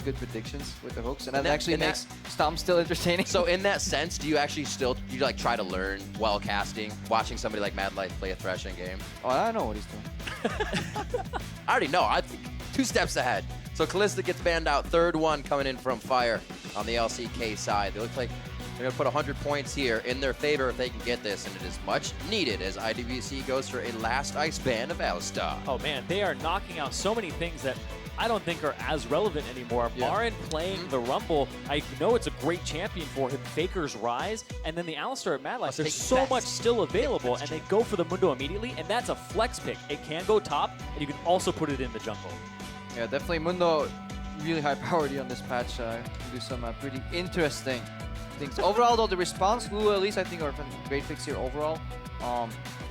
good predictions with the hooks, and that actually makes Stomp still entertaining. So in that sense, do you actually still like try to learn while casting, watching somebody like Mad Life play a threshing game? Oh, I know what he's doing. I already know. I think 2 steps ahead. So Callista gets banned out. Third one coming in from Fire on the LCK side. They look like they're going to put 100 points here in their favor if they can get this, and it is much needed as IWC goes for a last ice ban of Alistar. Oh man, they are knocking out so many things that I don't think are as relevant anymore. Yeah. Marin playing the Rumble, I know it's a great champion for him. Faker's Rise, and then the Alistar at Mad Life. There's so much still available, and they go for the Mundo immediately, and that's a flex pick. It can go top, and you can also put it in the jungle. Yeah, definitely Mundo, really high priority on this patch. Can do some pretty interesting things. Overall, though, the response, Lulu at least, I think, are great picks here overall.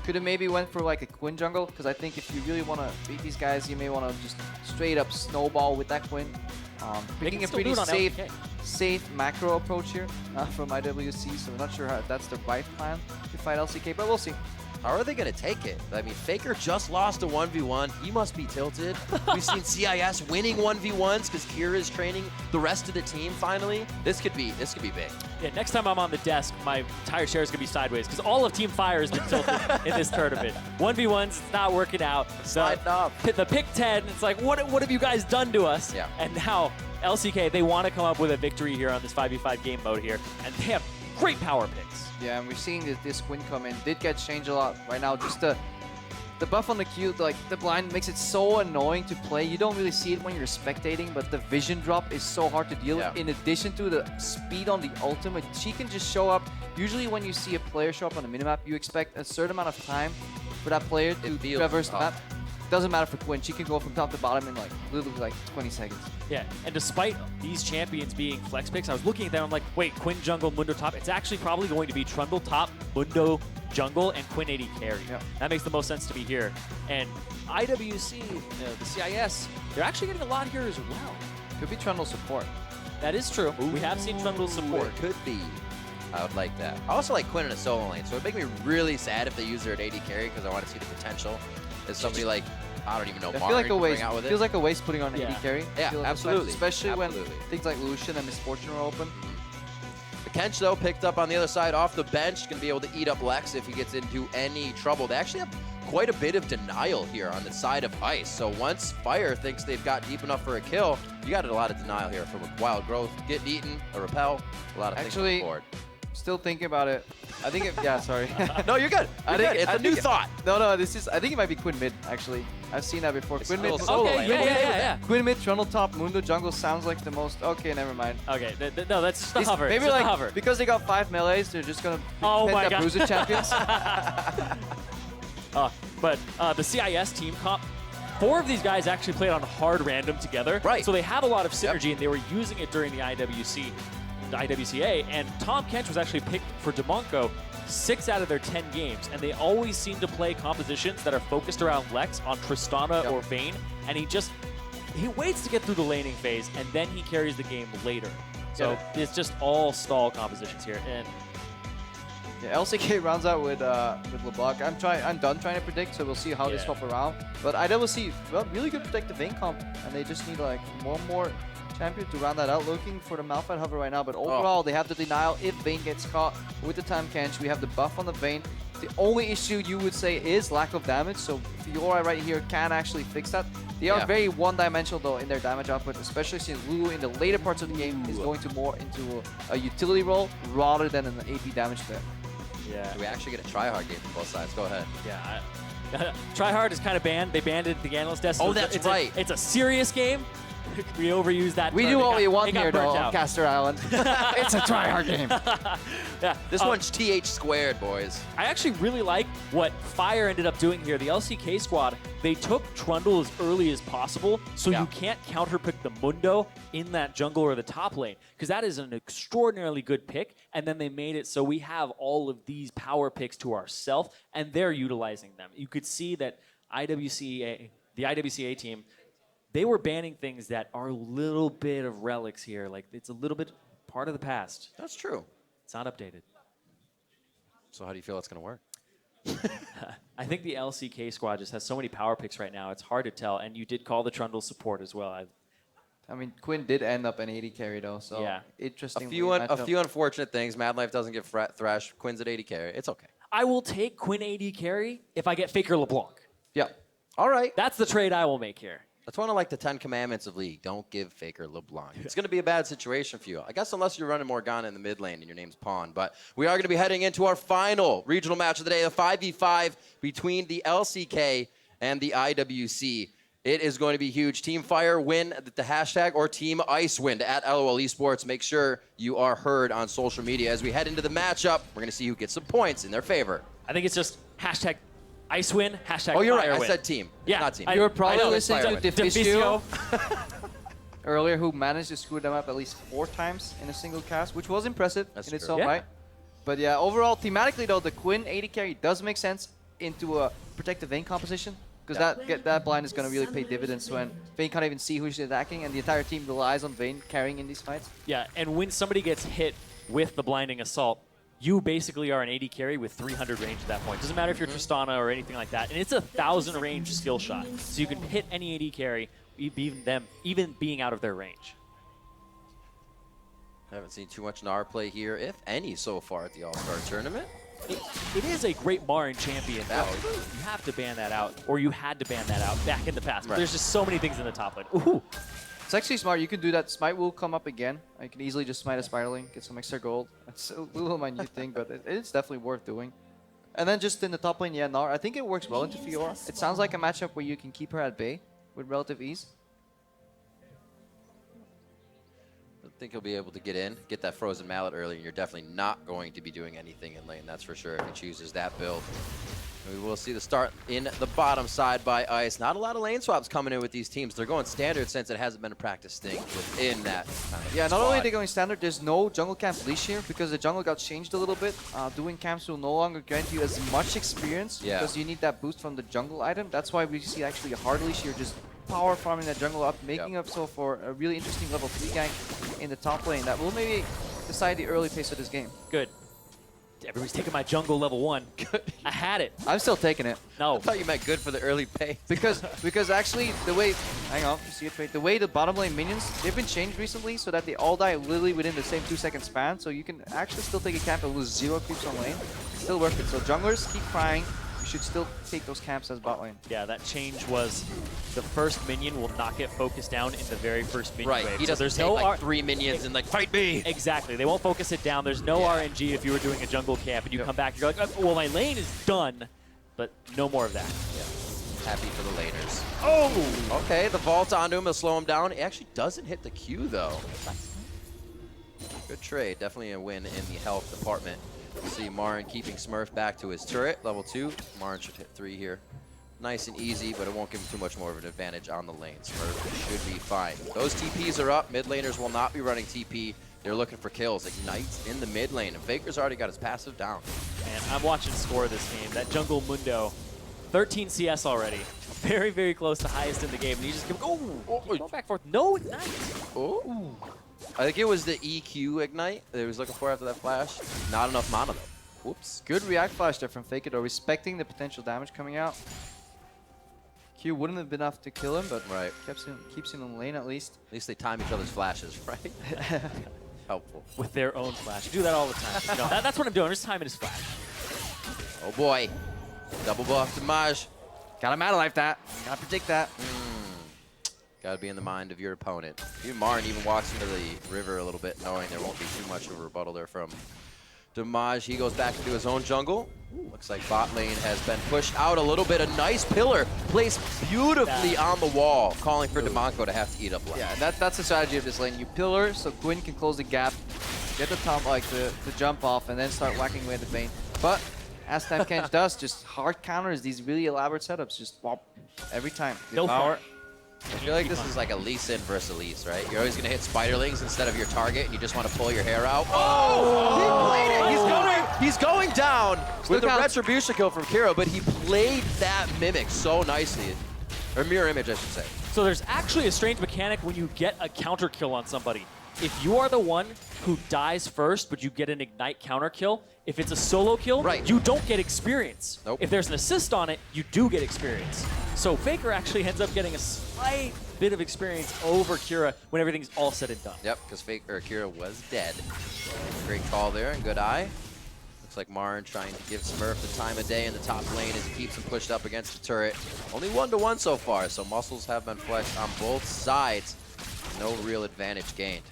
Could have maybe went for like a Quinn jungle, because I think if you really want to beat these guys, you may want to just straight up snowball with that Quinn. Picking a pretty safe macro approach here from IWC, so I'm not sure how that's the right plan to fight LCK, but we'll see. How are they going to take it? I mean, Faker just lost a 1v1. He must be tilted. We've seen CIS winning 1v1s because Kira is training the rest of the team finally. This could be big. Yeah, next time I'm on the desk, my entire chair is going to be sideways because all of Team Fire has been tilted in this tournament. 1v1s, it's not working out. Sliding up. The pick 10, it's like, what have you guys done to us? Yeah. And now, LCK, they want to come up with a victory here on this 5v5 game mode here, and they have great power picks. Yeah, and we're seeing this Quinn come in. Did get changed a lot right now. Just the buff on the Q, like the blind makes it so annoying to play. You don't really see it when you're spectating, but the vision drop is so hard to deal with. In addition to the speed on the ultimate, she can just show up. Usually when you see a player show up on the minimap, you expect a certain amount of time for that player to traverse the map. Doesn't matter for Quinn. She can go from top to bottom in like literally like 20 seconds. Yeah, and despite these champions being flex picks, I was looking at them, I'm like, wait, Quinn jungle, Mundo top. It's actually probably going to be Trundle top, Mundo jungle, and Quinn 80 carry. Yeah. That makes the most sense to me here. And IWC, the CIS, they're actually getting a lot here as well. Could be Trundle support. That is true. We have seen Trundle support. It could be. I would like that. I also like Quinn in a solo lane, so it would make me really sad if they use her at 80 carry because I want to see the potential. As somebody like, I don't even know, I feel like a waste. Out with Feels like a waste putting on 80 carry. Yeah, absolutely. Especially when things like Lucian and Misfortune are open. The Kench, though, picked up on the other side off the bench. Going to be able to eat up Lex if he gets into any trouble. They actually have quite a bit of denial here on the side of Ice. So once Fire thinks they've got deep enough for a kill, you got a lot of denial here from a Wild Growth. Getting eaten, a Repel, a lot of things on the board. Still thinking about it. I think it, yeah, sorry. No, you're good. It's a new thought. No, this is, I think it might be Quinn mid, actually. I've seen that before. Quinn mid, okay, yeah. Quinn mid, Trundle top, Mundo jungle sounds like the most, okay, never mind. Okay, no, that's just a hover. Maybe like, hover. Because they got 5 melees, they're just gonna hit the Bruiser champions. But the CIS team comp, 4 of these guys actually played on hard random together. Right. So they have a lot of synergy, and they were using it during the IWCA, and Tom Kench was actually picked for Demonco 6 out of their 10 games, and they always seem to play compositions that are focused around Lex on Tristana or Vayne, and he waits to get through the laning phase, and then he carries the game later. So it's just all stall compositions here. And yeah, LCK rounds out with LeBlanc. I'm done trying to predict, so we'll see how they swap around. But IWC, well, really good protective Vayne comp, and they just need like one more champion to round that out. Looking for the Malphite hover right now, but overall they have the denial if Vayne gets caught with the time Kench. We have the buff on the Vayne. The only issue you would say is lack of damage, so Fiora right here can actually fix that. They are very one-dimensional though in their damage output, especially since Lulu in the later parts of the game is going to more into a utility role rather than an AP damage there. yeah, Do we actually get a tryhard game from both sides? Go ahead. yeah. Tryhard is kind of banned. They banned it at the analyst desk. Oh, that's right. It's a serious game. We overuse that. We do what we want here, though, out. Caster Island. It's a tryhard game. Yeah, This one's TH squared, boys. I actually really like what Fire ended up doing here. The LCK squad, they took Trundle as early as possible, so you can't counterpick the Mundo in that jungle or the top lane, because that is an extraordinarily good pick, and then they made it so we have all of these power picks to ourselves, and they're utilizing them. You could see that the IWCA team, they were banning things that are a little bit of relics here. Like, it's a little bit part of the past. That's true. It's not updated. So how do you feel it's going to work? I think the LCK squad just has so many power picks right now. It's hard to tell. And you did call the Trundle support as well. I mean, Quinn did end up an 80 carry though, so Yeah. interesting. A few unfortunate things. Mad Life doesn't get thrashed. Quinn's at 80 carry. It's okay. I will take Quinn 80 carry if I get Faker LeBlanc. Yeah. All right. That's the trade I will make here. That's one of like the 10 commandments of League. Don't give Faker LeBlanc. It's going to be a bad situation for you. I guess unless you're running Morgana in the mid lane and your name's Pawn. But we are going to be heading into our final regional match of the day, the 5v5 between the LCK and the IWC. It is going to be huge. Team Fire win the hashtag or Team Ice win at LOL Esports. Make sure you are heard on social media. As we head into the matchup, we're going to see who gets some points in their favor. I think it's just hashtag Ice win, hashtag Oh, you're Fire right. win. I said team. Yeah, Not team. You were probably listening Fire to win. Deficio earlier, who managed to screw them up at least 4 times in a single cast, which was impressive in its own right. But yeah, overall, thematically though, the Quinn 80 carry does make sense into a protective Vayne composition, because that blind is going to really pay dividends when Vayne can't even see who she's attacking, and the entire team relies on Vayne carrying in these fights. Yeah, and when somebody gets hit with the blinding assault, you basically are an 80 carry with 300 range at that point. Doesn't matter if you're Tristana or anything like that. And it's a 1,000 range skill shot. So you can hit any 80 carry, even being out of their range. I haven't seen too much Gnar play here, if any, so far at the All-Star Tournament. It is a great Marin champion, though. You have to ban that out, or you had to ban that out back in the past. But there's just so many things in the top lane. Ooh. It's actually smart. You can do that. Smite will come up again. You can easily just smite a Spiraling, get some extra gold. It's a little minute thing, but it's definitely worth doing. And then just in the top lane, yeah, Gnar, I think it works well into Fiora. It sounds like a matchup where you can keep her at bay with relative ease. I think he'll be able to get that Frozen Mallet early, and you're definitely not going to be doing anything in lane, that's for sure, if he chooses that build. We will see the start in the bottom side by Ice. Not a lot of lane swaps coming in with these teams. They're going standard since it hasn't been a practice thing within that kind of Yeah, squad. not only are they going standard, there's no jungle camp leash here because the jungle got changed a little bit. Doing camps will no longer grant you as much experience because you need that boost from the jungle item. That's why we see actually a hard leash here, just power farming that jungle up, making up so for a really interesting level 3 gank in the top lane that will maybe decide the early pace of this game. Good. Everybody's taking my jungle level 1. I had it. I'm still taking it. No. I thought you meant good for the early pace. Because actually the way, hang on, you see it right, the way the bottom lane minions, they've been changed recently so that they all die literally within the same 2-second span, so you can actually still take a camp and lose 0 creeps on lane. It's still worth it. So junglers, keep crying. You should still take those camps as bot lane. Yeah, that change was the first minion will not get focused down in the very first minion wave. He doesn't take like 3 minions and like, fight me! Exactly. They won't focus it down. There's no RNG if you were doing a jungle camp and you come back, you're like, oh, well, my lane is done, but no more of that. Yeah. Happy for the laners. Oh! Okay, the vault onto him will slow him down. It actually doesn't hit the Q, though. Good trade. Definitely a win in the health department. You see Marin keeping Smurf back to his turret, level 2. Marin should hit 3 here. Nice and easy, but it won't give him too much more of an advantage on the lane. Smurf should be fine. Those TPs are up. Mid laners will not be running TP. They're looking for kills. Ignite in the mid lane, and Faker's already got his passive down. Man, I'm watching score this game. That jungle Mundo, 13 CS already. Very, very close to highest in the game. And you just keep go back and forth. No Ignite. Oh. I think it was the EQ Ignite that he was looking for after that flash. Not enough mana, though. Whoops. Good react flash there from Faker, though, respecting the potential damage coming out. Q wouldn't have been enough to kill him, but keeps him in lane at least. At least they time each other's flashes, right? Helpful. With their own flash. You do that all the time. You know, that's what I'm doing. I'm just timing his flash. Oh boy. Double buff to Maj. Gotta Mad Life that. Gotta predict that. Gotta be in the mind of your opponent. Even Marin even walks into the river a little bit, knowing there won't be too much of a rebuttal there from Damage. He goes back into his own jungle. Looks like bot lane has been pushed out a little bit. A nice pillar placed beautifully on the wall, calling for Demonko to have to eat up lane. Yeah, that's the strategy of this lane. You pillar so Quinn can close the gap, get the top like the jump off, and then start whacking away at the Vayne. But as Time Kench does, just hard counters these really elaborate setups, just whop every time. No power. I feel like this is like a Lee Sin versus Elise, right? You're always going to hit Spiderlings instead of your target, and you just want to pull your hair out. Oh! He played it! He's going down with the Retribution kill from Kiro, but he played that Mimic so nicely. Or Mirror Image, I should say. So there's actually a strange mechanic when you get a counter kill on somebody. if you are the one who dies first, but you get an Ignite counter kill, if it's a solo kill, you don't get experience. Nope. If there's an assist on it, you do get experience. So Faker actually ends up getting a slight bit of experience over Kira when everything's all said and done. Yep, because Kira was dead. Great call there and good eye. Looks like Marn trying to give Smurf the time of day in the top lane as he keeps him pushed up against the turret. Only 1-1 so far, so muscles have been flexed on both sides. No real advantage gained.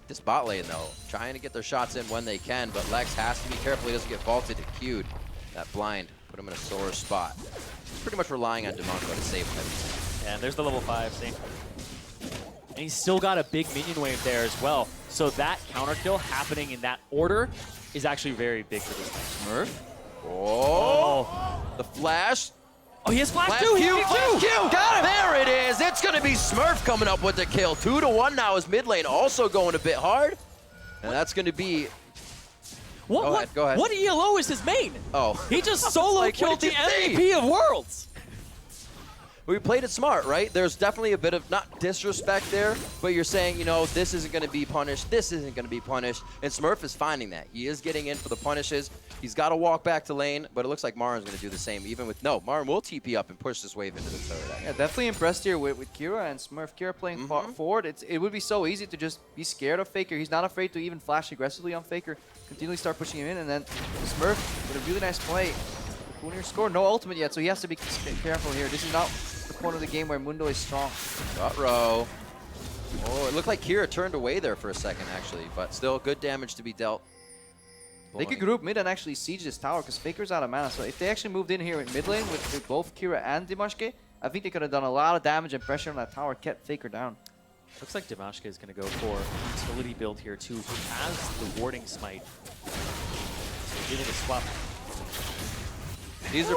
This bot lane, though, trying to get their shots in when they can, but Lex has to be careful he doesn't get vaulted and queued. That blind put him in a sore spot. He's pretty much relying on deMonko to save him. And there's the level 5, see? And he's still got a big minion wave there as well. So that counter kill happening in that order is actually very big for this guy. Smurf. Oh, the flash. Oh, he has flash Flash too. Q, flash Q. Got him. There it is. It's going to be Smurf coming up with the kill. 2-1 now is mid lane also going a bit hard. And that's going to be... Go ahead. What ELO is his main? Oh. He just solo killed the MVP of Worlds. We played it smart, right? There's definitely a bit of, not disrespect there, but you're saying, you know, this isn't going to be punished, this isn't going to be punished, and Smurf is finding that. He is getting in for the punishes. He's got to walk back to lane, but it looks like Marn's going to do the same, even with, no, Marn will TP up and push this wave into the turret. Yeah, definitely impressed here with Kira and Smurf. Kira playing forward. It would be so easy to just be scared of Faker. He's not afraid to even flash aggressively on Faker, continually start pushing him in, and then Smurf with a really nice play. Kunir scored, no ultimate yet, so he has to be careful here. This is not the point of the game where Mundo is strong. Row. Oh, it looked like Kira turned away there for a second, actually, but still good damage to be dealt. They could group mid and actually siege this tower because Faker's out of mana. So if they actually moved in here in mid lane with both Kira and diMaskhe, I think they could have done a lot of damage and pressure on that tower, kept Faker down. Looks like diMaskhe is going to go for utility build here too. He has the warding smite. So giving a swap. These are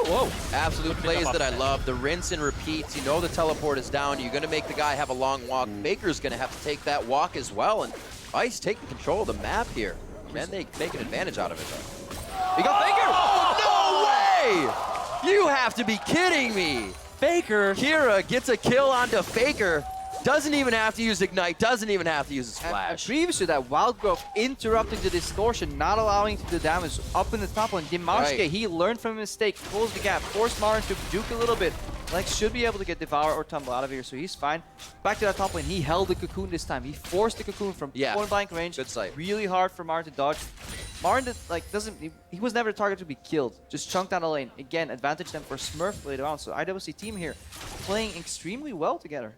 absolute plays that I love. The rinse and repeats. You know the teleport is down. You're going to make the guy have a long walk. Faker's going to have to take that walk as well. And Ice taking control of the map here. Can they make an advantage out of it, though? You got Faker! Oh, no way! You have to be kidding me. Faker. Kira gets a kill onto Faker. Doesn't even have to use Ignite. Doesn't even have to use his flash. And previously, that Wild Growth interrupting the distortion, not allowing to do damage up in the top lane. diMaskhe, he learned from a mistake, closed the gap, forced Marn to juke a little bit. Lex should be able to get Devour or tumble out of here, so he's fine. Back to that top lane, he held the cocoon this time. He forced the cocoon from point blank range. Good sight. Really hard for Marn to dodge. Marn he was never the target to be killed. Just chunked down the lane. Again, advantage them for Smurf later on. So IWC team here playing extremely well together.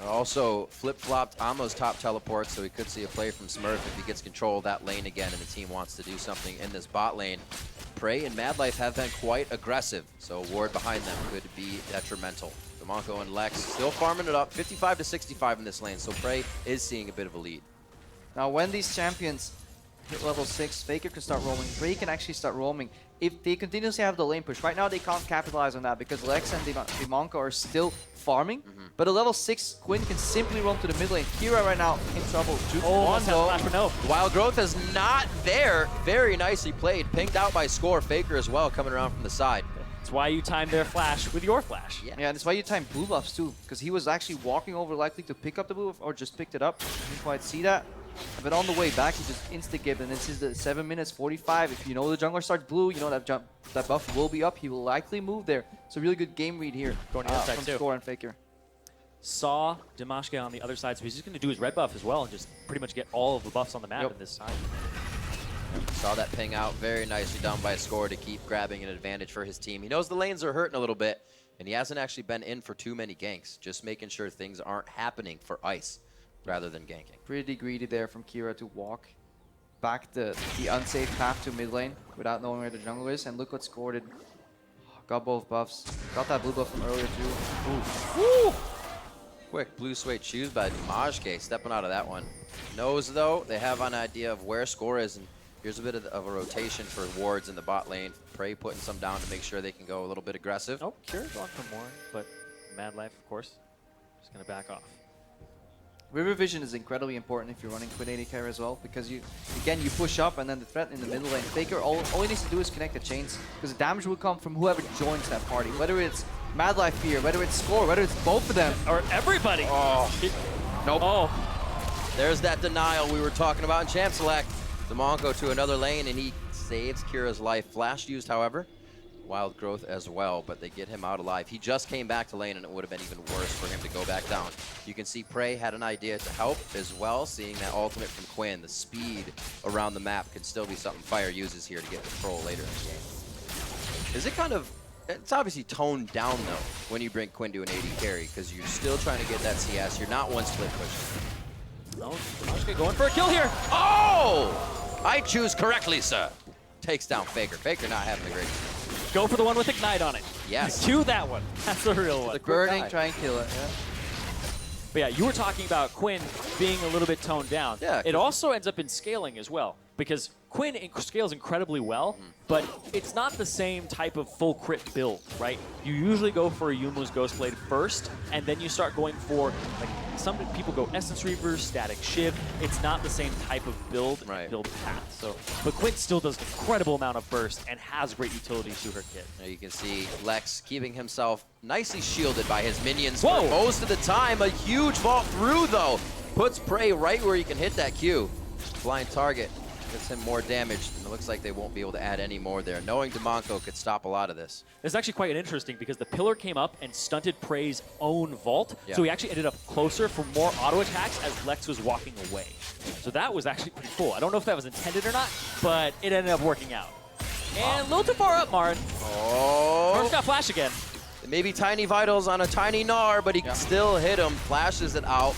Also flip-flopped Amo's top teleport, so we could see a play from Smurf if he gets control of that lane again and the team wants to do something in this bot lane. Prey and Madlife have been quite aggressive, so a ward behind them could be detrimental. deMonko and Lex still farming it up, 55 to 65 in this lane, so Prey is seeing a bit of a lead. Now when these champions hit level 6, Faker can start roaming, Prey can actually start roaming. If they continuously have the lane push, right now they can't capitalize on that because Lex and deMonko are still farming, but a level 6 Quinn can simply roam to the mid lane. Kira right now in trouble. No. Wild Growth is not there. Very nicely played. Pinged out by Score. Faker as well coming around from the side. That's why you time their flash with your flash. Yeah, that's why you time blue buffs too, because he was actually walking over likely to pick up the blue buff or just picked it up. Didn't quite see that. But on the way back, he just insta-gibbed, and this is the 7 minutes 45. If you know the jungler starts blue, you know that buff will be up. He will likely move there. So really good game read here going to the from Score and Faker. Saw diMaskhe on the other side, so he's just going to do his red buff as well and just pretty much get all of the buffs on the map in this side. Saw that ping out. Very nicely done by Score to keep grabbing an advantage for his team. He knows the lanes are hurting a little bit, and he hasn't actually been in for too many ganks. Just making sure things aren't happening for Ice rather than ganking. Pretty greedy there from Kira to walk back the unsafe path to mid lane without knowing where the jungle is. And look what Score did. Got both buffs. Got that blue buff from earlier too. Woo! Quick blue suede shoes by diMaskhe, stepping out of that one. Knows though, they have an idea of where Score is, and here's a bit of a rotation for wards in the bot lane. Prey putting some down to make sure they can go a little bit aggressive. Oh, Kira's on for more, but Madlife, of course, just going to back off. River vision is incredibly important if you're running Quinn AD carry as well, because you push up and then the threat in the middle lane. Faker, all he needs to do is connect the chains, because the damage will come from whoever joins that party, whether it's Madlife here, whether it's Score, whether it's both of them. Or everybody. Oh. Nope. Oh. There's that denial we were talking about in Champ Select. Demonko to another lane, and he saves Kira's life. Flash used, however. Wild growth as well, but they get him out alive. He just came back to lane, and it would have been even worse for him to go back down. You can see Prey had an idea to help as well, seeing that ultimate from Quinn. The speed around the map could still be something Fire uses here to get control later in the game. Is it kind of... It's obviously toned down, though, when you bring Quinn to an AD carry, because you're still trying to get that CS. You're not one split pushing. No, Demonko going for a kill here. Oh! I choose correctly, sir. Takes down Faker. Faker not having a great game. Go for the one with Ignite on it. Yes. Do that one. That's the real one. The burning, try and kill it. Yeah. But yeah, you were talking about Quinn being a little bit toned down. Yeah. It also ends up in scaling as well, because Quinn scales incredibly well, but it's not the same type of full crit build, right? You usually go for a Yumu's Ghostblade first, and then you start going for, like, some people go Essence Reaver, Static Shiv. It's not the same type of build build path. So, but Quinn still does an incredible amount of burst and has great utility to her kit. Now you can see Lex keeping himself nicely shielded by his minions Whoa. for most of the time. A huge vault through, though. Puts Prey right where he can hit that Q. Blind target. Gets him more damage, and it looks like they won't be able to add any more there, knowing Demonko could stop a lot of this. It's actually quite interesting because the pillar came up and stunted Prey's own vault, so he actually ended up closer for more auto attacks as Lex was walking away. So that was actually pretty cool. I don't know if that was intended or not, but it ended up working out. And a little too far up, Marin. Oh! Marin's got flash again. Maybe tiny vitals on a tiny Gnar, but he can still hit him. Flashes it out.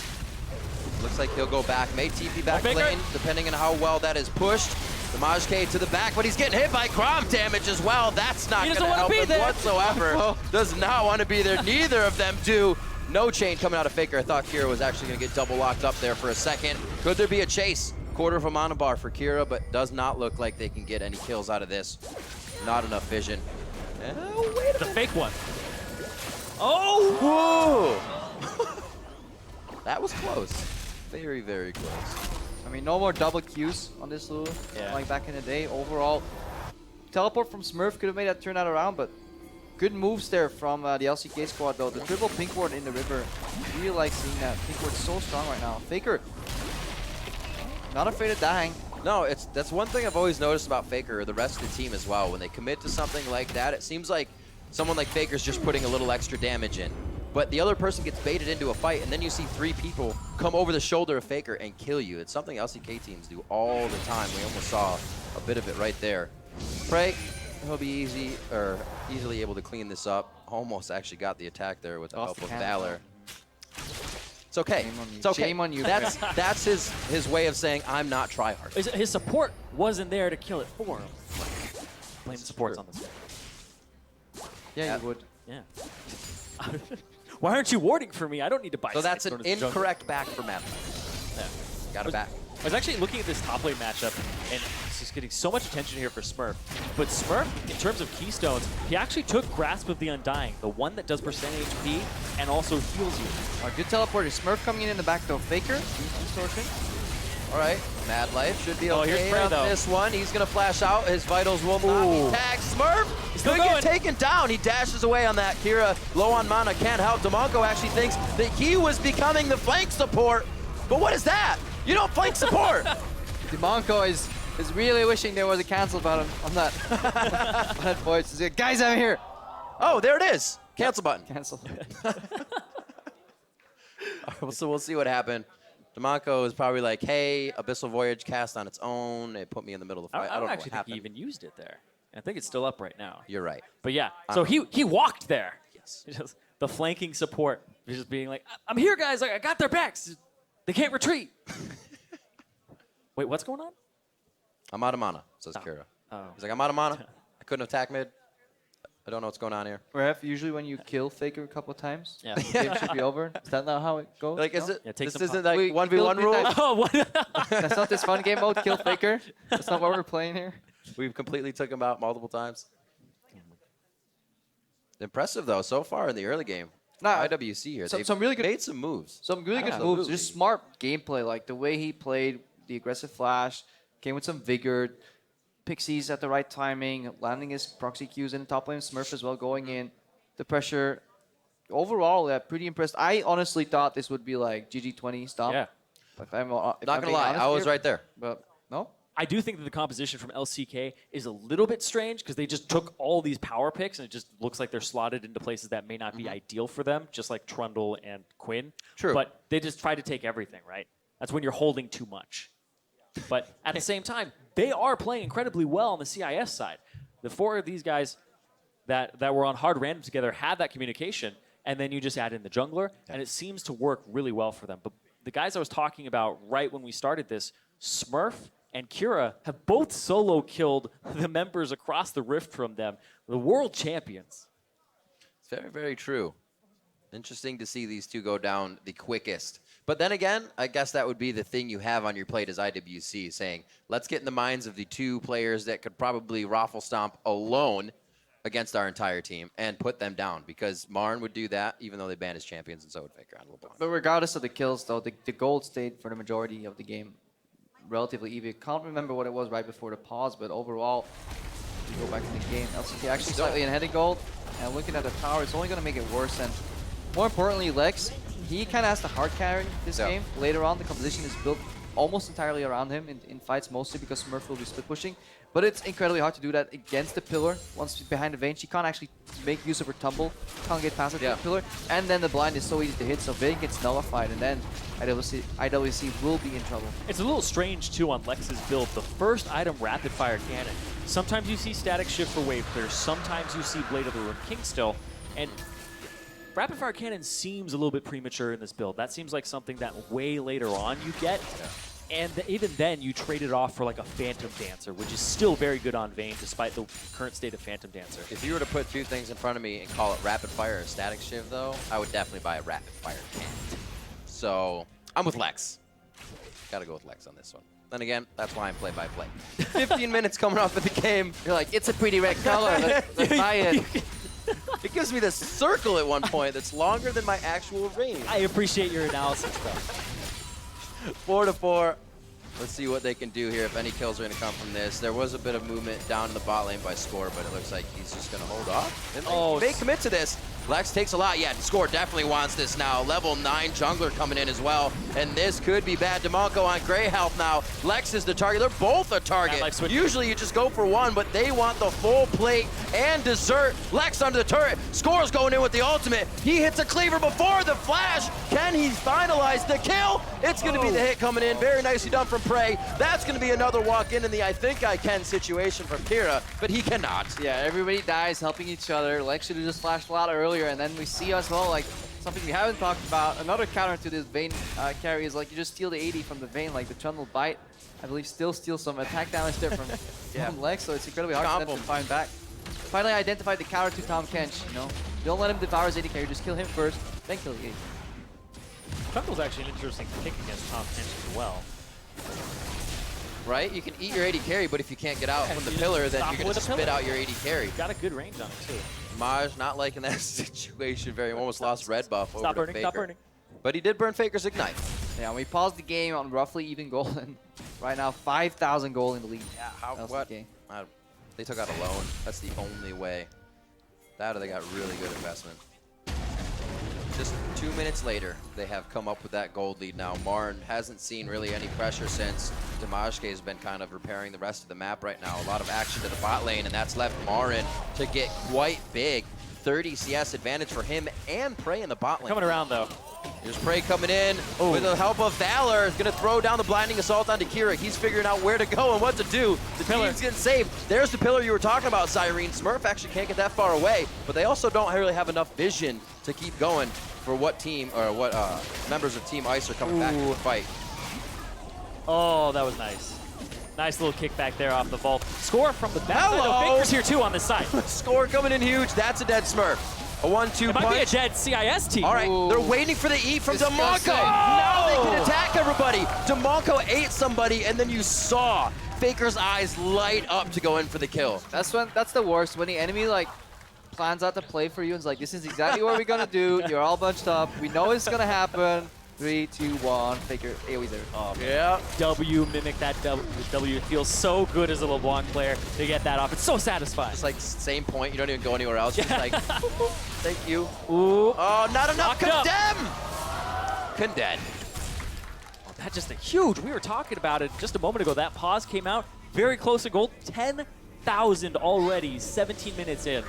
Looks like he'll go back. May TP back lane, depending on how well that is pushed. Damage K to the back, but he's getting hit by Crom damage as well. That's not going to help him whatsoever. Does not want to be there. Neither of them do. No chain coming out of Faker. I thought Kira was actually going to get double locked up there for a second. Could there be a chase? Quarter of a mana bar for Kira, but does not look like they can get any kills out of this. Not enough vision. Oh, wait a minute. The fake one. Oh! Whoa! That was close. Very, very close. I mean, no more double Qs on this Lulu, like back in the day. Overall, teleport from Smurf could have made that turn out around, but good moves there from the LCK squad, though. The triple pink ward in the river, really like seeing that. Pink ward's so strong right now. Faker, not afraid of dying. No, that's one thing I've always noticed about Faker, or the rest of the team as well. When they commit to something like that, it seems like someone like Faker's just putting a little extra damage in. But the other person gets baited into a fight, and then you see 3 people come over the shoulder of Faker and kill you. It's something LCK teams do all the time. We almost saw a bit of it right there. Prey, he'll be easily able to clean this up. Almost actually got the attack there with the help of Valor. It's okay. It's okay. Shame on you. That's his way of saying, I'm not tryhard. His support wasn't there to kill it for him. Blame the supports on this one. Yeah, you would. Yeah. Why aren't you warding for me? I don't need to buy. So that's an incorrect back for Mad. Yeah. Got it back. I was actually looking at this top lane matchup, and he's getting so much attention here for Smurf. But Smurf, in terms of keystones, he actually took Grasp of the Undying, the one that does percent HP and also heals you. Good teleporter. Smurf coming in the back though. Faker, distortion. All right, Mad Life should be okay here's Prey, on though. this one. He's going to flash out. His vitals will not be tagged. Smurf could get taken down. He dashes away on that. Kira, low on mana, can't help. Demonko actually thinks that he was becoming the flank support. But what is that? You don't flank support. Demonko is really wishing there was a cancel button on that, on that voice. He's like, guys, I'm here. Oh, there it is. Cancel button. Cancel. So we'll see what happened. Demonko is probably like, hey, Abyssal Voyage cast on its own. It put me in the middle of the fight. I don't actually think he even used it there. I think it's still up right now. You're right. But yeah, so he walked there. Yes. Just the flanking support. Just being like, I'm here, guys. Like, I got their backs. They can't retreat. Wait, what's going on? I'm out of mana, says Kira. He's like, I'm out of mana. I couldn't attack mid. I don't know what's going on here. Ref, usually when you kill Faker a couple of times, the game should be over. Is that not how it goes? Like, is no? it? Yeah, This isn't like 1v1 rule? Oh, what? That's not this fun game mode, kill Faker. That's not what we're playing here. We've completely took him out multiple times. Impressive, though, so far in the early game. IWC here. They've some really good, made some moves. Some really good moves. Just smart gameplay, like the way he played the aggressive flash, came with some vigor, Pixies at the right timing, landing his proxy Qs in the top lane, Smurf as well going in, the pressure. Overall, pretty impressed. I honestly thought this would be like GG20 stop. Yeah. If I'm Not gonna lie, I was right there. But no. I do think that the composition from LCK is a little bit strange because they just took all these power picks and it just looks like they're slotted into places that may not be ideal for them, just like Trundle and Quinn. True. But they just try to take everything, right? That's when you're holding too much. But at the same time, they are playing incredibly well on the CIS side. The 4 of these guys that were on hard random together had that communication, and then you just add in the jungler, and it seems to work really well for them. But the guys I was talking about right when we started this, Smurf and Kira, have both solo killed the members across the rift from them, the world champions. It's very, very true. Interesting to see these two go down the quickest. But then again, I guess that would be the thing you have on your plate as IWC, saying, let's get in the minds of the 2 players that could probably raffle stomp alone against our entire team and put them down, because Marn would do that even though they banned his champions, and so would Faker and LeBlanc. But regardless of the kills, though, the gold stayed for the majority of the game relatively even. Can't remember what it was right before the pause, but overall, if you go back to the game, LCK actually slightly ahead in gold, and looking at the tower, it's only going to make it worse. And more importantly, Lex, he kind of has to hard carry this game. Later on, the composition is built almost entirely around him in fights, mostly because Smurf will be split pushing. But it's incredibly hard to do that against the pillar. Once she's behind the Vayne, she can't actually make use of her tumble, can't get past it to the pillar. And then the blind is so easy to hit, so Vayne gets nullified, and then IWC will be in trouble. It's a little strange, too, on Lex's build. The first item, Rapid Fire Cannon. Sometimes you see Static Shift for Wave Clear, sometimes you see Blade of the Ruin King still, and Rapid Fire Cannon seems a little bit premature in this build. That seems like something that way later on you get. And even then, you trade it off for like a Phantom Dancer, which is still very good on Vayne, despite the current state of Phantom Dancer. If you were to put 2 things in front of me and call it Rapid Fire or Static Shift, though, I would definitely buy a Rapid Fire Cannon. So, I'm with Lex. Gotta go with Lex on this one. Then again, that's why I'm play-by-play. 15 minutes coming off of the game. You're like, it's a pretty red color, let's buy it. It gives me this circle at one point that's longer than my actual range. I appreciate your analysis, though. 4-4. Let's see what they can do here, if any kills are going to come from this. There was a bit of movement down in the bot lane by Score, but it looks like he's just going to hold off. And they commit to this. Lex takes a lot. Yeah, Score definitely wants this now. Level 9 jungler coming in as well. And this could be bad. DeMonco on Grey Health now. Lex is the target. They're both a target. Usually you just go for one, but they want the full plate and dessert. Lex under the turret. Score's going in with the ultimate. He hits a cleaver before the flash. Can he finalize the kill? It's going to be the hit coming in. Very nicely done from Prey. That's going to be another walk in the I think I can situation from Kira, but he cannot. Yeah, everybody dies helping each other. Lex should have just flashed a lot earlier, and then we see as well, like, something we haven't talked about. Another counter to this Vayne carry is like you just steal the 80 from the Vayne, like the Trundle bite. I believe still steals some attack damage there from Lex, so it's incredibly hard for them to find back. Finally identified the counter to Tahm Kench, you know. Don't let him devour his 80 carry, just kill him first, then kill the 80. Trundle's actually an interesting pick against Tahm Kench as well. Right? You can eat your 80 carry, but if you can't get out from the pillar, then you're going to spit out your 80 carry. Got a good range on it, too. Maj not liking that situation very almost lost red buff over to Faker. Stop burning. But he did burn Faker's Ignite. Yeah, we paused the game on roughly even gold, and right now 5,000 gold in the lead. Yeah, what? They took out a loan. That's the only way. That or they got really good investment. Just 2 minutes later, they have come up with that gold lead now. Marn hasn't seen really any pressure since Damashke has been kind of repairing the rest of the map right now. A lot of action to the bot lane, and that's left Marin to get quite big. 30 CS advantage for him and Prey in the bot lane. Coming around, though. Here's Prey coming in with the help of Valor. He's going to throw down the blinding assault onto Kira. He's figuring out where to go and what to do. The team's getting saved. There's the pillar you were talking about, Cyrene. Smurf actually can't get that far away, but they also don't really have enough vision to keep going for what team or what members of Team Ice are coming back to the fight. Oh, that was nice. Nice little kickback there off the vault. Score from the back. Hello! Faker's here too on this side. Score coming in huge. That's a dead Smurf. A 1-2 punch. It might be a dead CIS team. All right, they're waiting for the E from DeMonco. Now they can attack everybody. DeMonco ate somebody, and then you saw Faker's eyes light up to go in for the kill. That's the worst, when the enemy like plans out to play for you and is like, this is exactly what we're gonna do. You're all bunched up. We know it's gonna happen. 3, 2, 1. Faker AoE's there. Oh, yeah. W, mimic that W. It feels so good as a LeBlanc player to get that off. It's so satisfying. It's like same point. You don't even go anywhere else. Just like, thank you. Ooh. Oh, not enough. Locked Condemn. Condemn. That's just a huge. We were talking about it just a moment ago. That pause came out very close to gold. 10,000 already, 17 minutes in.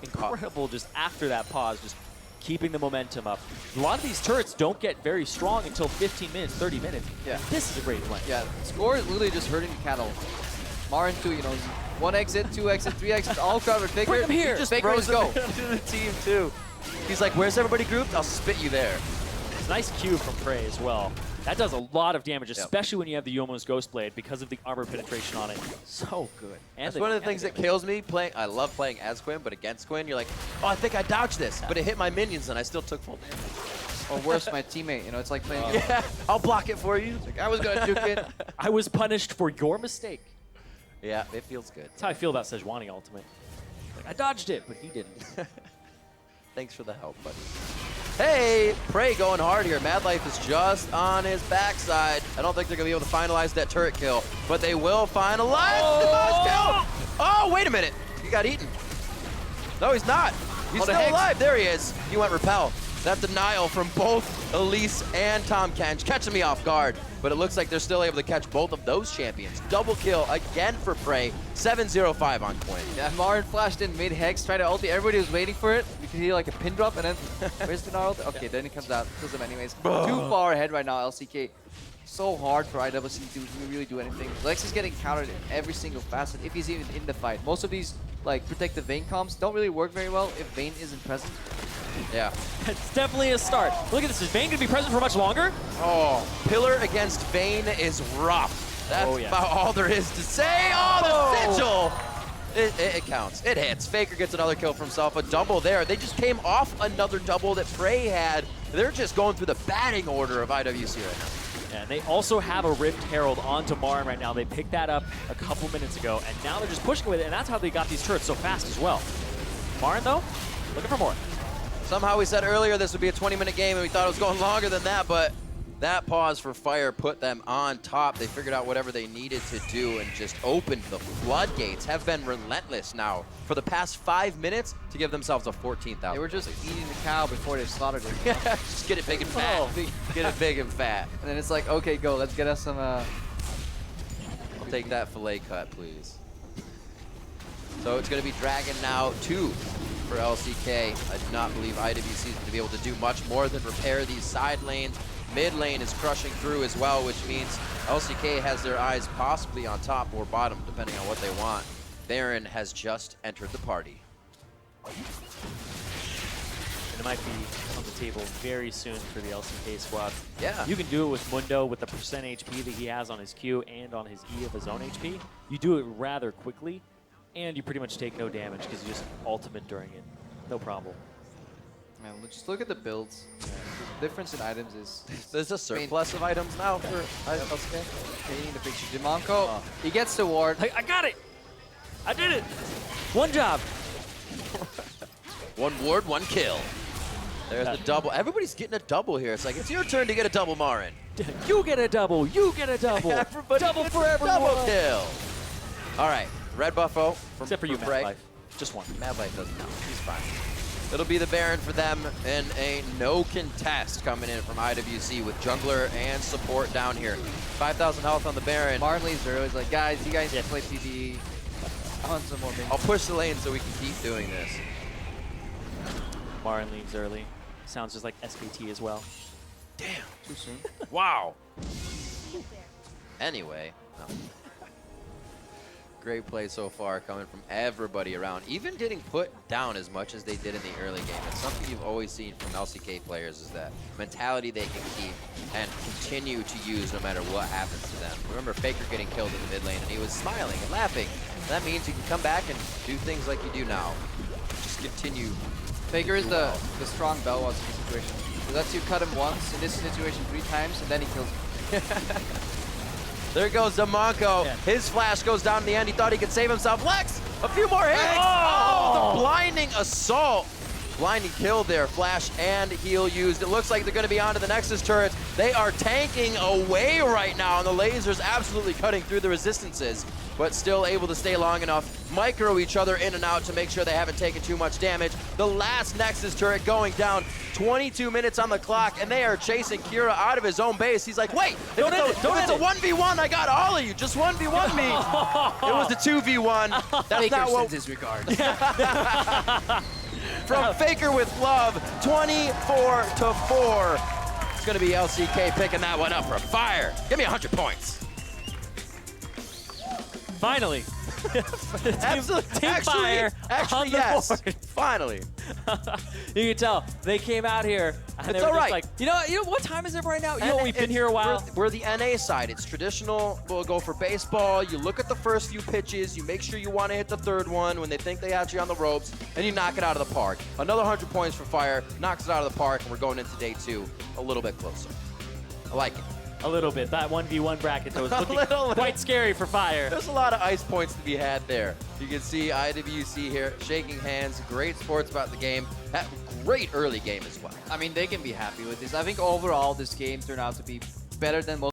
Incredible just after that pause, just keeping the momentum up. A lot of these turrets don't get very strong until 15 minutes, 30 minutes. Yeah. This is a great play. Yeah, score is literally just hurting the cattle. Marin too, you know, 1 exit, 2 exit, 3 exit, all crowded. Faker, Bring him here. Just Just Faker, throws go. him into the team too. He's like, where's everybody grouped? I'll spit you there. It's a nice cue from Prey as well. That does a lot of damage, especially when you have the Yomo's Ghost Blade because of the armor penetration on it. So good. And That's one of the things that kills me playing. I love playing as Quinn, but against Quinn, you're like, oh, I think I dodged this, but it hit my minions and I still took full damage. Or worse, my teammate. You know, it's like playing. Yeah, I'll block it for you. Like, I was gonna juke it. I was punished for your mistake. Yeah, it feels good. That's how I feel about Sejuani Ultimate. Like, I dodged it, but he didn't. Thanks for the help, buddy. Hey, Prey going hard here. Mad Life is just on his backside. I don't think they're going to be able to finalize that turret kill, but they will finalize the most kill. Oh, wait a minute. He got eaten. No, he's not. He's still alive. There he is. He went repel. That denial from both Elise and Tom Kench catching me off guard, but it looks like they're still able to catch both of those champions. Double kill again for Prey. 7-0-5 on Quinn. Yeah, Marin flashed in mid-hex, tried to ulti. Everybody was waiting for it. You could hear like a pin drop, and then where's the ulti? Okay, then it comes out. Kills him anyways. Too far ahead right now, LCK. So hard for IWC to really do anything. Lex is getting countered in every single facet if he's even in the fight. Most of these like protective Vayne comps don't really work very well if Vayne isn't present. Yeah. It's definitely a start. Look at this. Is Vayne going to be present for much longer? Oh, Pillar against Vayne is rough. That's about all there is to say. Oh, the sigil! It counts. It hits. Faker gets another kill for himself. A double there. They just came off another double that Prey had. They're just going through the batting order of IWC right now. Yeah, and they also have a Rift Herald onto Marin right now. They picked that up a couple minutes ago, and now they're just pushing with it, and that's how they got these turrets so fast as well. Marin, though, looking for more. Somehow we said earlier this would be a 20-minute game, and we thought it was going longer than that, but that pause for Fire put them on top. They figured out whatever they needed to do and just opened the floodgates. Have been relentless now for the past 5 minutes to give themselves a 14,000. They were just eating the cow before they slaughtered it. Just get it big and fat. Get it big and fat. And then it's like, okay, go. Let's get us some. I'll take that fillet cut, please. So it's going to be Dragon now 2 for LCK. I do not believe IWC is going to be able to do much more than repair these side lanes. Mid lane is crushing through as well, which means LCK has their eyes possibly on top or bottom, depending on what they want. Baron has just entered the party. And it might be on the table very soon for the LCK squad. Yeah. You can do it with Mundo with the percent HP that he has on his Q and on his E of his own HP. You do it rather quickly, and you pretty much take no damage because you just ultimate during it. No problem. Man, just look at the builds. Yeah, the difference in items is There's a surplus of items now for LCK. Painting the picture. Demonco, he gets the ward. I got it! I did it! One job! One ward, one kill. There's the double. Everybody's getting a double here. It's like, it's your turn to get a double, Marin. You get a double! You get a double! Everybody double gets for a everyone! double kill. All right, red buffo. Except for you, Mad Prey. Life. Just one. Mad Life doesn't count. He's fine. It'll be the Baron for them in a no contest coming in from IWC with jungler and support down here. 5,000 health on the Baron. Marin leaves early. He's like, guys, you guys can play TD. I want some more minions. I'll push the lane so we can keep doing this. Marin leaves early. Sounds just like SKT as well. Damn. Too soon. Wow. Anyway. Great play so far coming from everybody around. Even getting put down as much as they did in the early game. It's something you've always seen from LCK players is that mentality they can keep and continue to use no matter what happens to them. Remember Faker getting killed in the mid lane and he was smiling and laughing. That means you can come back and do things like you do now. Just continue. Faker is the strong Belwas in this situation. He lets you cut him once, in this situation 3 times, and then he kills you. There goes Demonco. Yeah. His flash goes down in the end. He thought he could save himself. Lex, a few more hits. Oh, the blinding assault. Blinding kill there. Flash and heal used. It looks like they're going to be onto the Nexus turret. They are tanking away right now, and the lasers absolutely cutting through the resistances, but still able to stay long enough, micro each other in and out to make sure they haven't taken too much damage. The last Nexus turret going down, 22 minutes on the clock, and they are chasing Kira out of his own base. He's like, wait, if it's a 1v1, I got all of you. Just 1v1 me. It was a 2v1. That's Faker not what... sends his regards. From Faker with love, 24-4. It's going to be LCK picking that one up for Fire. Give me 100 points. Finally. Absolutely. Team Fire Actually, on the yes. board. Finally. You can tell they came out here and It's they were all just right. like, you know what time is it right now? You know, we've been here a while. We're the NA side. It's traditional. We'll go for baseball. You look at the first few pitches. You make sure you want to hit the third one when they think they had you on the ropes, and you knock it out of the park. Another 100 points for Fire. Knocks it out of the park, and we're going into day 2 a little bit closer. I like it. A little bit. That 1v1 bracket, though, is looking quite scary for Fire. There's a lot of ice points to be had there. You can see IWC here shaking hands. Great sports about the game. That great early game as well. I mean, they can be happy with this. I think overall, this game turned out to be better than most